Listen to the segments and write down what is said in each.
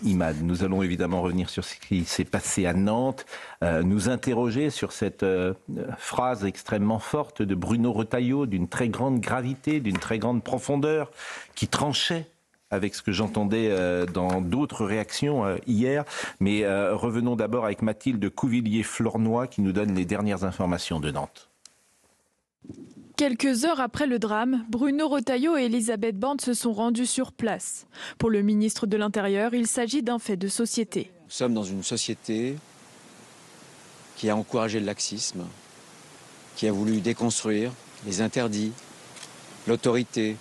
Imad. Nous allons évidemment revenir sur ce qui s'est passé à Nantes, nous interroger sur cette phrase extrêmement forte de Bruno Retailleau, d'une très grande gravité, d'une très grande profondeur, qui tranchait avec ce que j'entendais dans d'autres réactions hier. Mais revenons d'abord avec Mathilde Couvillier-Flornoy qui nous donne les dernières informations de Nantes. Quelques heures après le drame, Bruno Retailleau et Elisabeth Borne se sont rendus sur place. Pour le ministre de l'Intérieur, il s'agit d'un fait de société. Nous sommes dans une société qui a encouragé le laxisme, qui a voulu déconstruire les interdits, l'autorité,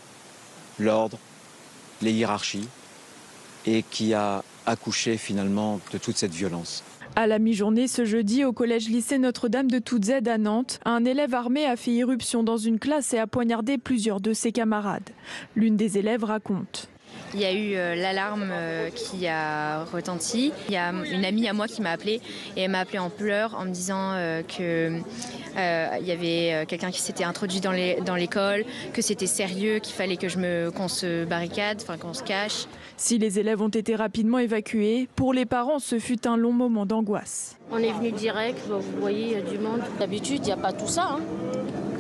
l'ordre, les hiérarchies, et qui a accouché finalement de toute cette violence. À la mi-journée ce jeudi, au collège-lycée Notre-Dame de Toutes-Aides à Nantes, un élève armé a fait irruption dans une classe et a poignardé plusieurs de ses camarades. L'une des élèves raconte. Il y a eu l'alarme qui a retenti. Il y a une amie à moi qui m'a appelée et elle m'a appelée en pleurs en me disant qu'il y avait quelqu'un qui s'était introduit dans l'école, que c'était sérieux, qu'il fallait qu'on se barricade, qu'on se cache. Si les élèves ont été rapidement évacués, pour les parents, ce fut un long moment d'angoisse. On est venu direct, vous voyez, il y a du monde. D'habitude, il n'y a pas tout ça.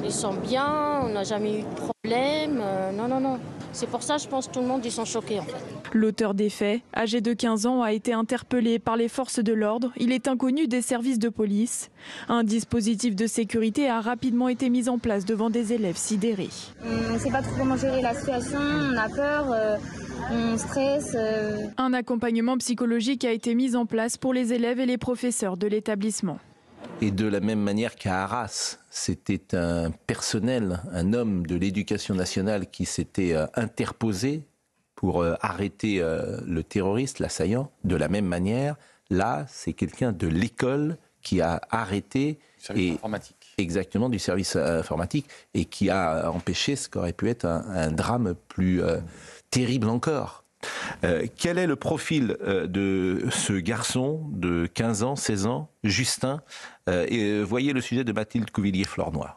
Ils sont bien, on n'a jamais eu de problème. Non. C'est pour ça, je pense, que tout le monde, ils sont choqués en fait. L'auteur des faits, âgé de 15 ans, a été interpellé par les forces de l'ordre. Il est inconnu des services de police. Un dispositif de sécurité a rapidement été mis en place devant des élèves sidérés. On ne sait pas trop comment gérer la situation, on a peur, on stresse. Un accompagnement psychologique a été mis en place pour les élèves et les professeurs de l'établissement. Et de la même manière qu'à Arras, c'était un personnel, un homme de l'éducation nationale qui s'était interposé pour arrêter le terroriste, l'assaillant. De la même manière, là, c'est quelqu'un de l'école qui a arrêté. Du service informatique. Exactement, du service informatique, et qui a empêché ce qu'aurait pu être un drame plus terrible encore. Quel est le profil de ce garçon de 15 ans, 16 ans, Justin, et voyez le sujet de Mathilde Couvillier-Flornoy.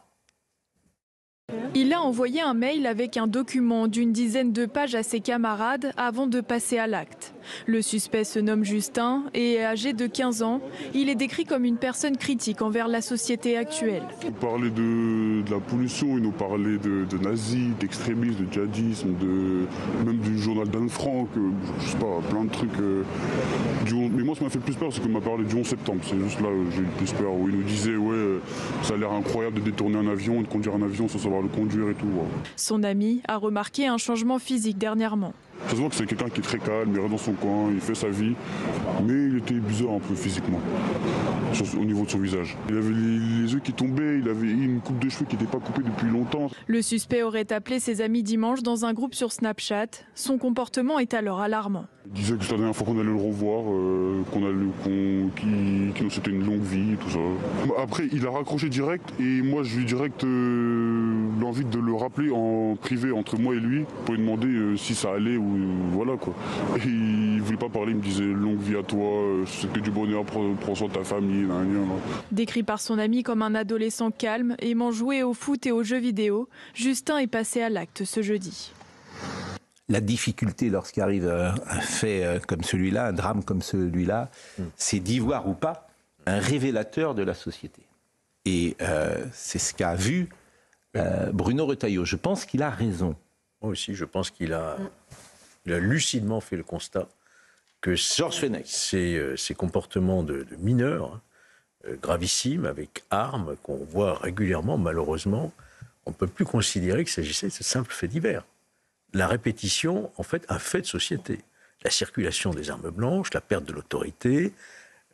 Il a envoyé un mail avec un document d'une dizaine de pages à ses camarades avant de passer à l'acte. Le suspect se nomme Justin et est âgé de 15 ans. Il est décrit comme une personne critique envers la société actuelle. Il nous parlait de la pollution, il nous parlait de nazis, d'extrémisme, de djihadisme, même du journal d'Anne Frank, je sais pas, plein de trucs. Mais moi, ce qui m'a fait le plus peur, c'est qu'il m'a parlé du 11 septembre. C'est juste là où j'ai eu le plus peur, où il nous disait ça a l'air incroyable de détourner un avion, de conduire un avion sans savoir le conduire et tout. Son ami a remarqué un changement physique dernièrement. Ça se voit que c'est quelqu'un qui est très calme, il reste dans son coin, il fait sa vie, mais il était bizarre un peu physiquement, au niveau de son visage. Il avait les yeux qui tombaient, il avait une coupe de cheveux qui n'était pas coupée depuis longtemps. Le suspect aurait appelé ses amis dimanche dans un groupe sur Snapchat. Son comportement est alors alarmant. Il disait que c'était la dernière fois qu'on allait le revoir, que c'était une longue vie et tout ça. Après, il a raccroché direct et moi je lui ai direct l'envie de le rappeler en privé entre moi et lui pour lui demander si ça allait ou voilà quoi. Et il voulait pas parler, il me disait longue vie à toi, c'est que du bonheur, prends soin de ta famille. Décrit par son ami comme un adolescent calme, aimant jouer au foot et aux jeux vidéo, Justin est passé à l'acte ce jeudi. La difficulté lorsqu'arrive un fait comme celui-là, un drame comme celui-là, c'est d'y voir ou pas un révélateur de la société. Et c'est ce qu'a vu Bruno Retailleau. Je pense qu'il a raison. Moi aussi, je pense qu'il a lucidement fait le constat que ces comportements de mineurs gravissimes, avec armes, qu'on voit régulièrement, malheureusement, on ne peut plus considérer qu'il s'agissait de simples faits divers. La répétition, en fait, un fait de société. La circulation des armes blanches, la perte de l'autorité,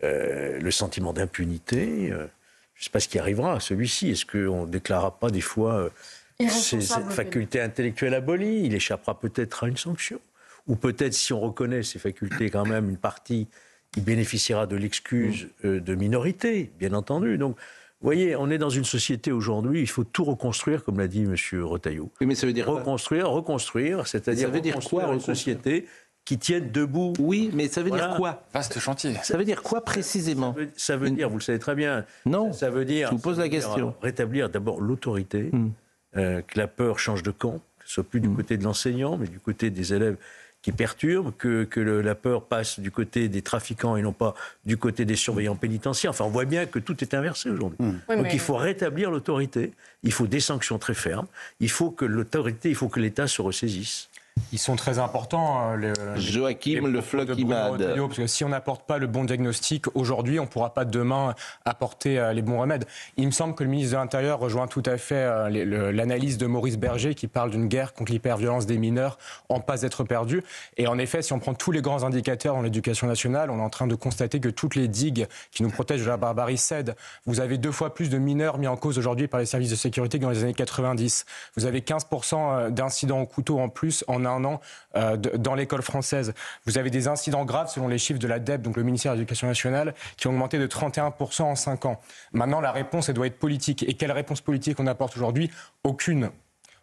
le sentiment d'impunité. Je ne sais pas ce qui arrivera à celui-ci. Est-ce qu'on ne déclarera pas des fois ses facultés intellectuelles abolies? Il échappera peut-être à une sanction. Ou peut-être, si on reconnaît ses facultés, quand même, une partie, il bénéficiera de l'excuse de minorité, bien entendu. Donc, vous voyez, on est dans une société aujourd'hui, il faut tout reconstruire, comme l'a dit M. Retailleau. Oui, mais ça veut dire reconstruire, c'est-à-dire reconstruire une société qui tienne debout. Oui, mais ça veut dire quoi? Vaste chantier. Ça veut dire quoi précisément? Ça veut dire, vous le savez très bien, non, ça veut dire, je vous pose la question. Rétablir d'abord l'autorité, que la peur change de camp, que ce soit plus du côté de l'enseignant, mais du côté des élèves qui perturbe, que la peur passe du côté des trafiquants et non pas du côté des surveillants pénitentiaires. Enfin, on voit bien que tout est inversé aujourd'hui. Oui, donc il faut rétablir l'autorité, il faut des sanctions très fermes, il faut que l'État se ressaisisse. Ils sont très importants. Joachim Le Floch-Imad. Parce que si on n'apporte pas le bon diagnostic aujourd'hui, on ne pourra pas demain apporter les bons remèdes. Il me semble que le ministre de l'Intérieur rejoint tout à fait l'analyse de Maurice Berger qui parle d'une guerre contre l'hyperviolence des mineurs en passe d'être perdue. Et en effet, si on prend tous les grands indicateurs en éducation nationale, on est en train de constater que toutes les digues qui nous protègent de la barbarie cèdent. Vous avez 2 fois plus de mineurs mis en cause aujourd'hui par les services de sécurité que dans les années 90. Vous avez 15% d'incidents au couteau en plus en un an dans l'école française. Vous avez des incidents graves selon les chiffres de l'ADEP, donc le ministère de l'Éducation nationale, qui ont augmenté de 31% en 5 ans. Maintenant, la réponse, elle doit être politique. Et quelle réponse politique on apporte aujourd'hui? Aucune.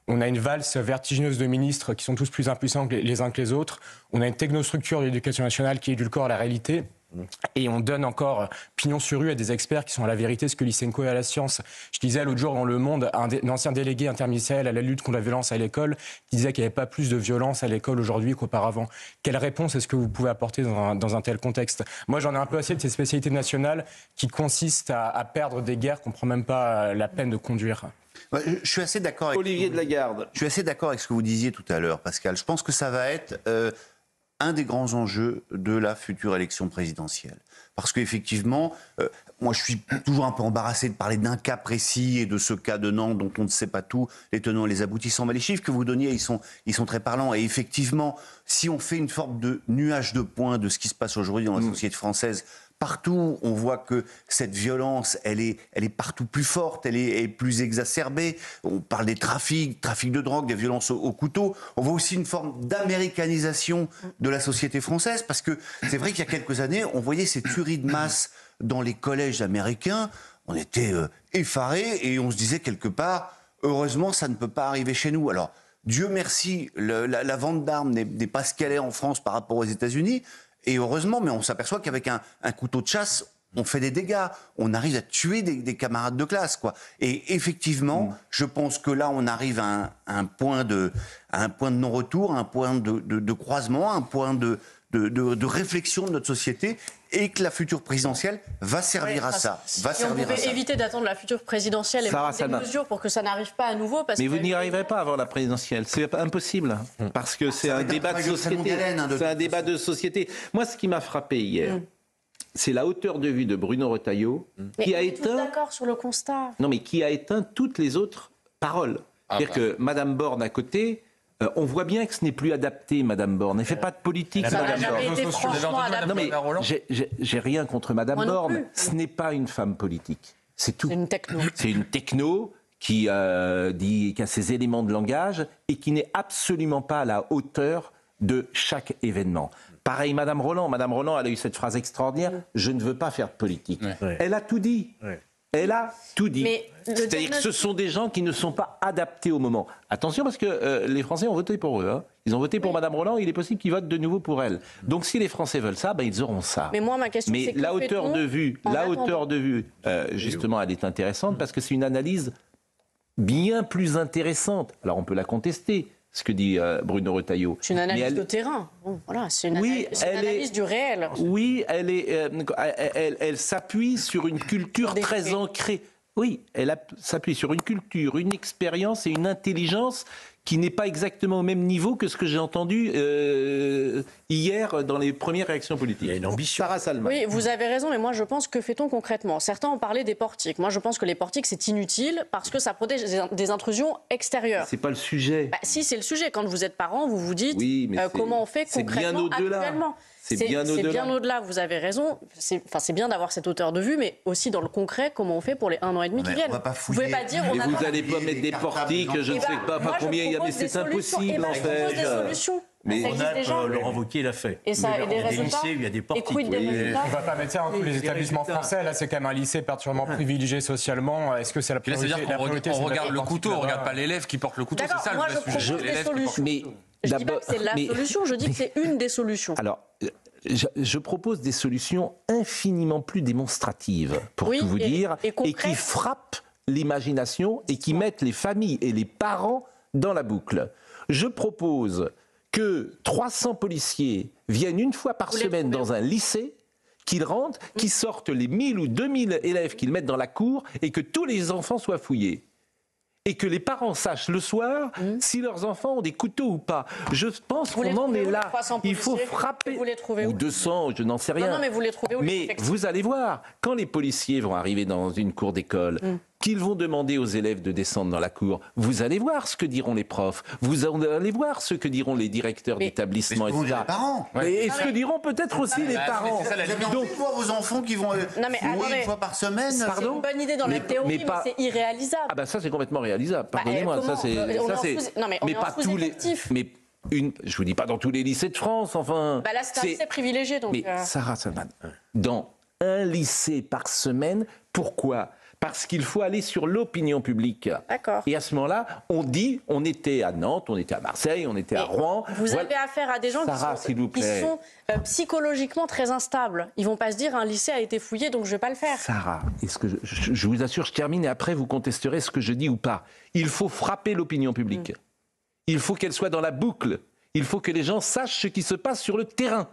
On a une valse vertigineuse de ministres qui sont tous plus impuissants les uns que les autres. On a une technostructure de l'Éducation nationale qui édulcore la réalité. Et on donne encore pignon sur rue à des experts qui sont à la vérité ce que Lysenko est à la science. Je disais l'autre jour dans Le Monde, un ancien délégué interministériel à la lutte contre la violence à l'école qui disait qu'il n'y avait pas plus de violence à l'école aujourd'hui qu'auparavant. Quelle réponse est-ce que vous pouvez apporter dans un tel contexte? Moi, j'en ai un peu assez de ces spécialités nationales qui consistent à perdre des guerres qu'on ne prend même pas la peine de conduire. Je suis assez d'accord avec Olivier de Lagarde. Je suis assez d'accord avec ce que vous disiez tout à l'heure, Pascal. Je pense que ça va être un des grands enjeux de la future élection présidentielle. Parce qu'effectivement, moi je suis toujours un peu embarrassé de parler d'un cas précis et de ce cas de Nantes dont on ne sait pas tout, les tenants et les aboutissants. Mais les chiffres que vous donniez, ils sont très parlants. Et effectivement, si on fait une forme de nuage de points de ce qui se passe aujourd'hui dans la société française, partout, on voit que cette violence, elle est partout plus forte, elle est plus exacerbée. On parle des trafics de drogue, des violences au couteau. On voit aussi une forme d'américanisation de la société française, parce que c'est vrai qu'il y a quelques années, on voyait ces tueries de masse dans les collèges américains. On était effarés et on se disait quelque part, heureusement, ça ne peut pas arriver chez nous. Alors, Dieu merci, la vente d'armes n'est pas ce qu'elle est en France par rapport aux États-Unis. Et heureusement, mais on s'aperçoit qu'avec un couteau de chasse, on fait des dégâts. On arrive à tuer des camarades de classe, quoi. Et effectivement, je pense que là, on arrive à un point de non-retour, un point de croisement, un point de réflexion de notre société, et que la future présidentielle va servir à ça. Si on pouvait éviter d'attendre la future présidentielle et prendre des mesures pour que ça n'arrive pas à nouveau. Mais vous n'y arriverez pas avant la présidentielle. C'est impossible. Parce que c'est un débat de société. C'est un débat de société. Moi, ce qui m'a frappé hier, c'est la hauteur de vue de Bruno Retailleau qui a éteint. On est tous d'accord sur le constat. Non, mais qui a éteint toutes les autres paroles. C'est-à-dire que Madame Borne à côté. On voit bien que ce n'est plus adapté, Madame Borne. Elle ne fait pas de politique, Madame Borne. Non, mais j'ai rien contre Madame Borne. Ce n'est pas une femme politique. C'est tout. C'est une techno. C'est une techno qui a ses éléments de langage et qui n'est absolument pas à la hauteur de chaque événement. Pareil, Madame Roland. Madame Roland, elle a eu cette phrase extraordinaire « Je ne veux pas faire de politique ». Elle a tout dit. Elle a tout dit. C'est-à-dire que ce sont des gens qui ne sont pas adaptés au moment. Attention, parce que les Français ont voté pour eux. Hein. Ils ont voté pour Madame Roland, il est possible qu'ils votent de nouveau pour elle. Donc si les Français veulent ça, ils auront ça. Mais moi, ma question, c'est que la hauteur de vue, justement, elle est intéressante parce que c'est une analyse bien plus intéressante. Alors on peut la contester, ce que dit Bruno Retailleau. C'est une analyse de terrain. Bon, voilà, c'est une analyse du réel. Oui, elle s'appuie sur une culture très ancrée. Oui, elle s'appuie sur une culture, une expérience et une intelligence qui n'est pas exactement au même niveau que ce que j'ai entendu hier dans les premières réactions politiques. Il y a une ambition. Sarah Salma. Oui, vous avez raison, mais moi je pense que fait-on concrètement? Certains ont parlé des portiques. Moi je pense que les portiques c'est inutile parce que ça protège des intrusions extérieures. C'est pas le sujet. Si, c'est le sujet. Quand vous êtes parent, vous vous dites comment on fait concrètement actuellement. C'est bien au-delà, vous avez raison. C'est bien d'avoir cette hauteur de vue, mais aussi dans le concret, comment on fait pour les 1 an et demi qui viennent. Vous pouvez pas dire... Mais vous n'allez pas mettre des portiques, je ne sais pas combien il y a, mais c'est impossible en fait. Des solutions. Mais Laurent Wauquiez l'a fait. Et ça, et des résultats. Il y a des portiques. On ne va pas mettre ça dans tous les établissements français. Là, c'est quand même un lycée particulièrement privilégié socialement. Est-ce que c'est la priorité? C'est-à-dire qu'on regarde le couteau, on ne regarde pas l'élève qui porte le couteau. C'est ça le vrai sujet. Je ne dis pas que c'est la solution, je dis que c'est une des solutions. Alors, je propose des solutions infiniment plus démonstratives, pour tout vous dire, et qui frappent l'imagination et qui mettent les familles et les parents dans la boucle. Je propose que 300 policiers viennent une fois par semaine dans un lycée, qu'ils rentrent, qu'ils sortent les 1000 ou 2000 élèves qu'ils mettent dans la cour et que tous les enfants soient fouillés. Et que les parents sachent le soir si leurs enfants ont des couteaux ou pas. Je pense qu'on en est là. Il faut frapper. Ou 200, je n'en sais rien. Non, mais vous les trouvez où? Mais vous allez voir, quand les policiers vont arriver dans une cour d'école, qu'ils vont demander aux élèves de descendre dans la cour, vous allez voir ce que diront les profs, vous allez voir ce que diront les directeurs d'établissement, etc. Les parents. Et ce que diront peut-être aussi les parents. Vous avez envie de voir vos enfants qui vont une fois par semaine. C'est une bonne idée dans la théorie, mais c'est irréalisable. Ah ben ça c'est complètement réalisable. Pardonnez-moi, ça c'est. Mais pas tous les. Mais je vous dis pas dans tous les lycées de France, enfin. Là c'est un lycée privilégié donc. Mais Sarah Salman, dans un lycée par semaine, pourquoi ? Parce qu'il faut aller sur l'opinion publique. D'accord. Et à ce moment-là, on dit, on était à Nantes, on était à Marseille, on était à Rouen. Vous avez affaire à des gens qui sont psychologiquement très instables. Ils vont pas se dire un lycée a été fouillé donc je vais pas le faire. Sarah, est-ce que je vous assure, je termine et après vous contesterez ce que je dis ou pas. Il faut frapper l'opinion publique. Il faut qu'elle soit dans la boucle. Il faut que les gens sachent ce qui se passe sur le terrain.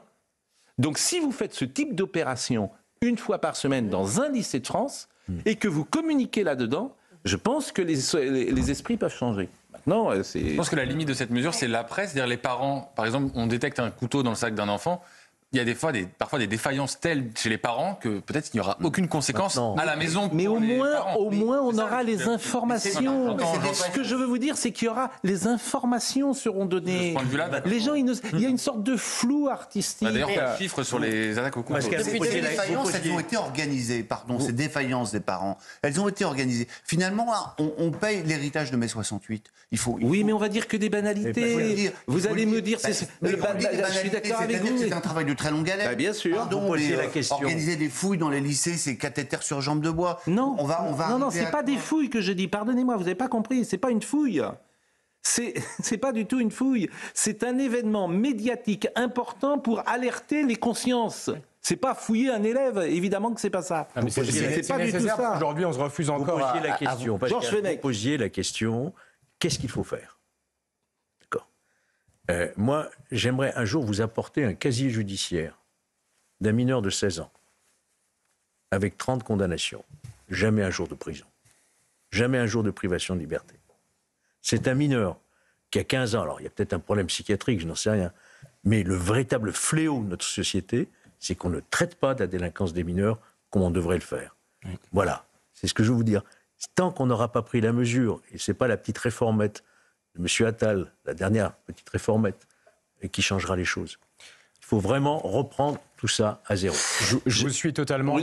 Donc si vous faites ce type d'opération une fois par semaine dans un lycée de France et que vous communiquez là-dedans, je pense que les esprits peuvent changer. Maintenant, je pense que la limite de cette mesure, c'est l'après. C'est-à-dire les parents, par exemple, on détecte un couteau dans le sac d'un enfant. Il y a parfois des défaillances telles chez les parents que peut-être il n'y aura aucune conséquence à la maison. Mais au moins, on aura les informations. Ce que je veux vous dire, c'est qu'il y aura les informations seront données. De ce point de vue-là, les gens, il y a une sorte de flou artistique. D'ailleurs, il y a des chiffres sur les attaques au couteau. Ces défaillances, elles ont été organisées. Ces défaillances des parents, elles ont été organisées. Finalement, on paye l'héritage de mai 68. Oui, mais on va dire que des banalités. Vous allez me dire, je suis d'accord avec vous. C'est un travail de très longue haleine. Bien sûr. Pardon, organiser des fouilles dans les lycées, c'est cathéter sur jambes de bois. Non, non, c'est pas des fouilles que je dis. Pardonnez-moi, vous n'avez pas compris. C'est pas une fouille. C'est pas du tout une fouille. C'est un événement médiatique important pour alerter les consciences. C'est pas fouiller un élève, évidemment que c'est pas ça. C'est pas du tout ça. Aujourd'hui, on se refuse encore à la question. Georges Fenech. Vous posiez la question, qu'est-ce qu'il faut faire ? D'accord. Moi, j'aimerais un jour vous apporter un casier judiciaire d'un mineur de 16 ans, avec 30 condamnations. Jamais un jour de prison. Jamais un jour de privation de liberté. C'est un mineur qui a 15 ans. Alors, il y a peut-être un problème psychiatrique, je n'en sais rien. Mais le véritable fléau de notre société, c'est qu'on ne traite pas de la délinquance des mineurs comme on devrait le faire. Oui. Voilà, c'est ce que je veux vous dire. Tant qu'on n'aura pas pris la mesure, et ce n'est pas la petite réformette de M. Attal, la dernière petite réformette, qui changera les choses. Il faut vraiment reprendre tout ça à zéro. Je suis totalement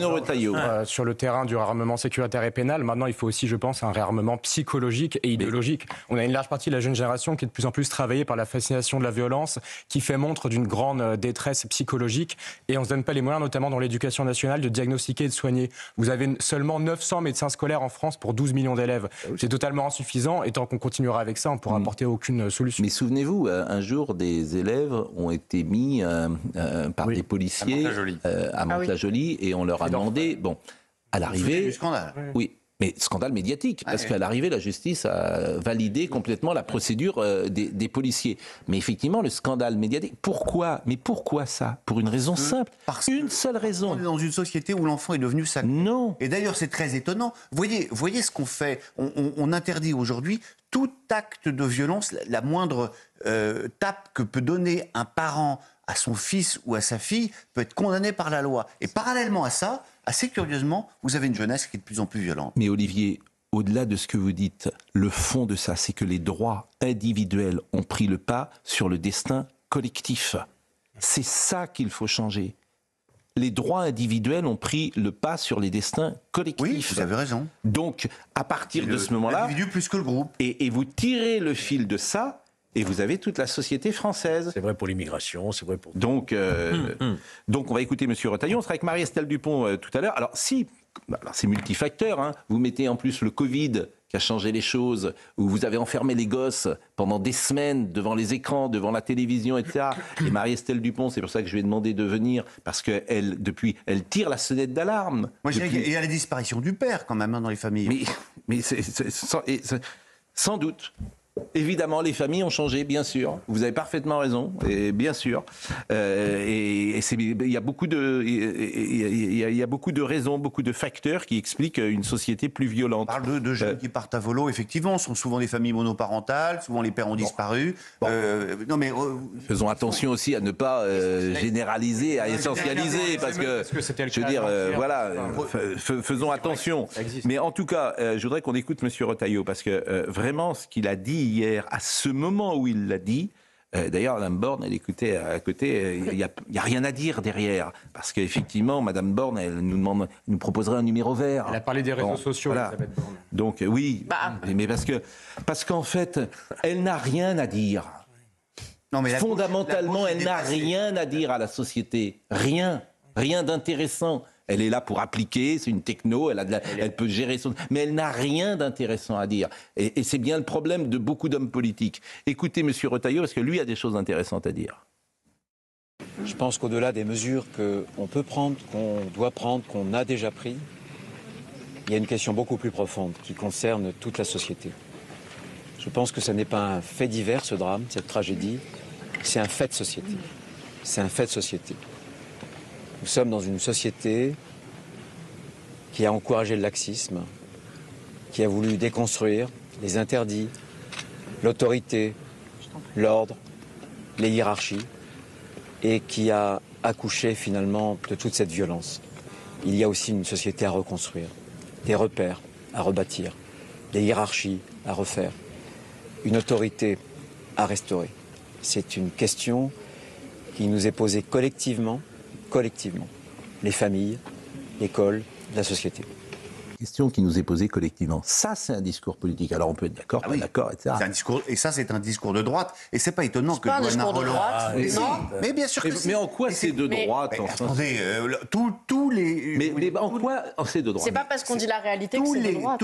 sur le terrain du réarmement sécuritaire et pénal. Maintenant, il faut aussi, je pense, un réarmement psychologique et idéologique. On a une large partie de la jeune génération qui est de plus en plus travaillée par la fascination de la violence, qui fait montre d'une grande détresse psychologique. Et on ne se donne pas les moyens, notamment dans l'éducation nationale, de diagnostiquer et de soigner. Vous avez seulement 900 médecins scolaires en France pour 12 millions d'élèves. C'est totalement insuffisant. Et tant qu'on continuera avec ça, on ne pourra apporter aucune solution. Mais souvenez-vous, un jour, des élèves ont été mis par des policiers à Mantes-la-Jolie et on leur a demandé, bon, à l'arrivée... du scandale. Oui, mais scandale médiatique, parce qu'à l'arrivée, la justice a validé complètement la procédure des policiers. Mais effectivement, le scandale médiatique, pourquoi ? Mais pourquoi ça ? Pour une raison simple, une seule raison. On est dans une société où l'enfant est devenu sacré. Non. Et d'ailleurs, c'est très étonnant. Voyez ce qu'on fait. On interdit aujourd'hui tout acte de violence, la moindre tape que peut donner un parent à son fils ou à sa fille peut être condamné par la loi. Et parallèlement à ça, assez curieusement, vous avez une jeunesse qui est de plus en plus violente. Mais Olivier, au-delà de ce que vous dites, le fond de ça, c'est que les droits individuels ont pris le pas sur le destin collectif. C'est ça qu'il faut changer. Les droits individuels ont pris le pas sur les destins collectifs. Oui, vous avez raison. Donc, à partir de ce moment-là... L'individu plus que le groupe. Et vous tirez le fil de ça... Et vous avez toute la société française. C'est vrai pour l'immigration, c'est vrai pour... Donc on va écouter M. Retailleau. On sera avec Marie-Estelle Dupont tout à l'heure. Alors, c'est multifacteur. Hein. Vous mettez en plus le Covid qui a changé les choses, où vous avez enfermé les gosses pendant des semaines devant les écrans, devant la télévision, etc. Et Marie-Estelle Dupont, c'est pour ça que je lui ai demandé de venir, parce qu'elle, depuis, elle tire la sonnette d'alarme. Moi, je dirais qu'il y a la disparition du père, quand même, dans les familles. Mais sans doute. Évidemment, les familles ont changé, bien sûr. Vous avez parfaitement raison, et bien sûr. Il y a beaucoup de raisons, beaucoup de facteurs qui expliquent une société plus violente. On parle de jeunes qui partent à volo, effectivement. Ce sont souvent des familles monoparentales, souvent les pères ont disparu. Faisons attention aussi à ne pas généraliser, à essentialiser, parce que je veux dire, faisons attention. Mais en tout cas, je voudrais qu'on écoute M. Retailleau, parce que vraiment, ce qu'il a dit hier, à ce moment où il l'a dit, d'ailleurs, Mme Borne, elle écoutait à côté, il n'y a rien à dire derrière. Parce qu'effectivement, Mme Borne, elle nous proposerait un numéro vert. Elle a parlé des réseaux sociaux, voilà. Elisabeth Borne. Donc oui, mais parce qu'en fait, elle n'a rien à dire. Non, mais fondamentalement, elle n'a rien à dire à la société. Rien d'intéressant. Elle est là pour appliquer, c'est une techno, elle peut gérer son... Mais elle n'a rien d'intéressant à dire. Et c'est bien le problème de beaucoup d'hommes politiques. Écoutez M. Retailleau, parce que lui a des choses intéressantes à dire. Je pense qu'au-delà des mesures qu'on peut prendre, qu'on doit prendre, qu'on a déjà prises, il y a une question beaucoup plus profonde qui concerne toute la société. Je pense que ce n'est pas un fait divers, ce drame, cette tragédie, c'est un fait de société. C'est un fait de société. Nous sommes dans une société qui a encouragé le laxisme, qui a voulu déconstruire les interdits, l'autorité, l'ordre, les hiérarchies, et qui a accouché finalement de toute cette violence. Il y a aussi une société à reconstruire, des repères à rebâtir, des hiérarchies à refaire, une autorité à restaurer. C'est une question qui nous est posée collectivement, les familles, l'école, la société. Question qui nous est posée collectivement. Ça, c'est un discours politique. Alors, on peut être d'accord, pas d'accord, etc. C'est un discours, et ça, c'est un discours de droite. Et c'est pas étonnant que Johanna Rolland... Mais bien sûr que mais en quoi c'est de droite, enfin. Attendez, tous les... Mais en quoi c'est de droite? C'est pas parce qu'on dit la réalité que c'est de droite.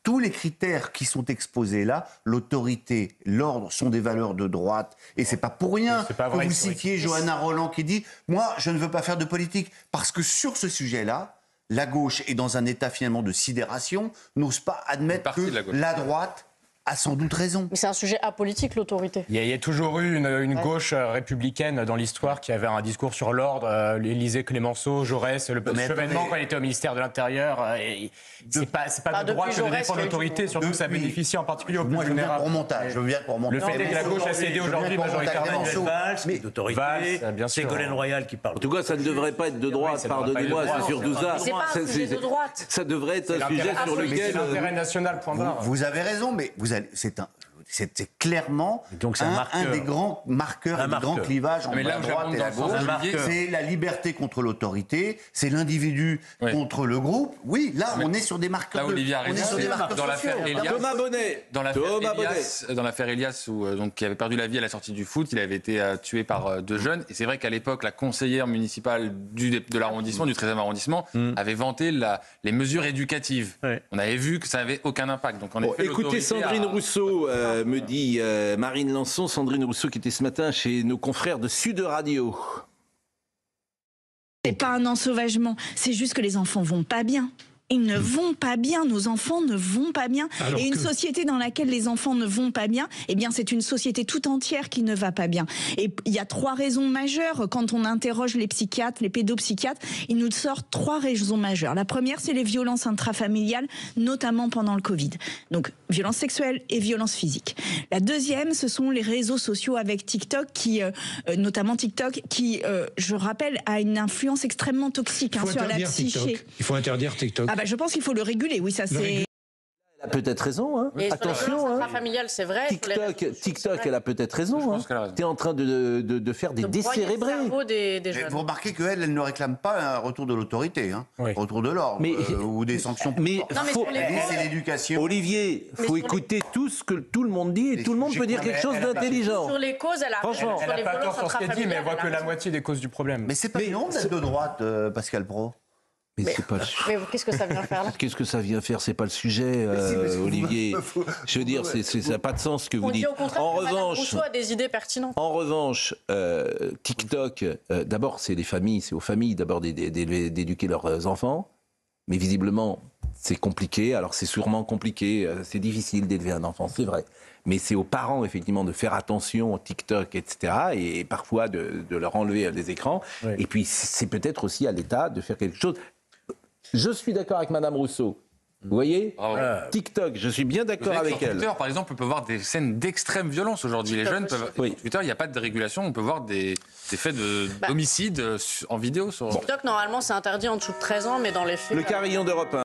Tous les critères qui sont exposés là, l'autorité, l'ordre, sont des valeurs de droite. Et c'est pas pour rien que vous citiez Johanna Rolland qui dit « Moi, je ne veux pas faire de politique ». Parce que sur ce sujet-là, la gauche est dans un état finalement de sidération, n'ose pas admettre que la droite a sans doute raison. Mais c'est un sujet apolitique, l'autorité. Il y a toujours eu une gauche républicaine dans l'histoire qui avait un discours sur l'ordre. L'Élysée, Clémenceau, Jaurès, le Chevènement quand il était au ministère de l'Intérieur. C'est pas de droite que de défendre l'autorité, surtout que ça bénéficie en particulier aux plus vulnérables. Je veux bien pour monter. Le fait est que la gauche a cédé aujourd'hui majoritairement. D'autorité, Ségolène Royal qui parle. En tout cas, ça ne devrait pas être de droite, pardonnez-moi, c'est surtout ça. C'est pas un sujet de droite. Ça devrait être un sujet sur lequel... C'est l'intérêt national, point barre. Vous avez raison, mais c'est clairement un des grands marqueurs, un des grands clivages entre la droite et la gauche. C'est la liberté contre l'autorité, c'est l'individu contre le groupe. Oui, là, on est sur des marqueurs. Là, Olivier a raison. Dans l'affaire Elias, Thomas Bonnet. Dans l'affaire Elias, qui avait perdu la vie à la sortie du foot, il avait été tué par deux jeunes. Et c'est vrai qu'à l'époque, la conseillère municipale de l'arrondissement, du 13e arrondissement, avait vanté les mesures éducatives. Ouais. On avait vu que ça n'avait aucun impact. Donc, en effet, écoutez Sandrine Rousseau. Me dit Marine Lançon, Sandrine Rousseau qui était ce matin chez nos confrères de Sud Radio. C'est pas un ensauvagement, c'est juste que les enfants vont pas bien. Ils ne vont pas bien, nos enfants ne vont pas bien. Et une société dans laquelle les enfants ne vont pas bien, eh bien c'est une société tout entière qui ne va pas bien. Et il y a 3 raisons majeures. Quand on interroge les psychiatres, les pédopsychiatres, ils nous sortent 3 raisons majeures. La première, c'est les violences intrafamiliales, notamment pendant le Covid. Donc violences sexuelles et violences physiques. La deuxième, ce sont les réseaux sociaux avec TikTok, notamment TikTok, qui, je rappelle, a une influence extrêmement toxique sur la psyché. Il faut interdire TikTok. Je pense qu'il faut le réguler, oui, ça c'est... Elle a peut-être raison, hein. Attention, c'est vrai. TikTok, elle a peut-être raison. Tu es en train de faire des décérébrés. Vous remarquez qu'elle ne réclame pas un retour de l'autorité, retour de l'ordre ou des sanctions. Mais c'est l'éducation. Olivier, il faut écouter tout ce que tout le monde dit et tout le monde peut dire quelque chose d'intelligent. Sur les causes, elle a franchement, elle n'a pas tort sur ce qu'elle dit, mais elle voit que la moitié des causes du problème. Mais c'est pas une honte d'être de droite, Pascal Pro. Mais qu'est-ce que ça vient faire là? Qu'est-ce que ça vient faire? C'est pas le sujet, Olivier. Je veux dire, ça n'a pas de sens ce que vous dites. En revanche, Rousseau a des idées pertinentes. En revanche, TikTok, d'abord, c'est les familles, c'est aux familles d'abord d'éduquer leurs enfants. Mais visiblement, C'est compliqué, alors c'est sûrement compliqué, c'est difficile d'élever un enfant, c'est vrai. Mais c'est aux parents, effectivement, de faire attention au TikTok, etc. Et parfois de leur enlever les écrans. Oui. Et puis, c'est peut-être aussi à l'État de faire quelque chose. Je suis d'accord avec Madame Rousseau. Vous voyez, TikTok, je suis bien d'accord avec elle. Twitter, par exemple, on peut voir des scènes d'extrême violence aujourd'hui. Les jeunes peuvent. Oui. Twitter, il n'y a pas de régulation. On peut voir des faits d'homicide en vidéo. Sur... TikTok, normalement, c'est interdit en dessous de 13 ans, mais dans les faits. Le carillon d'Europe 1.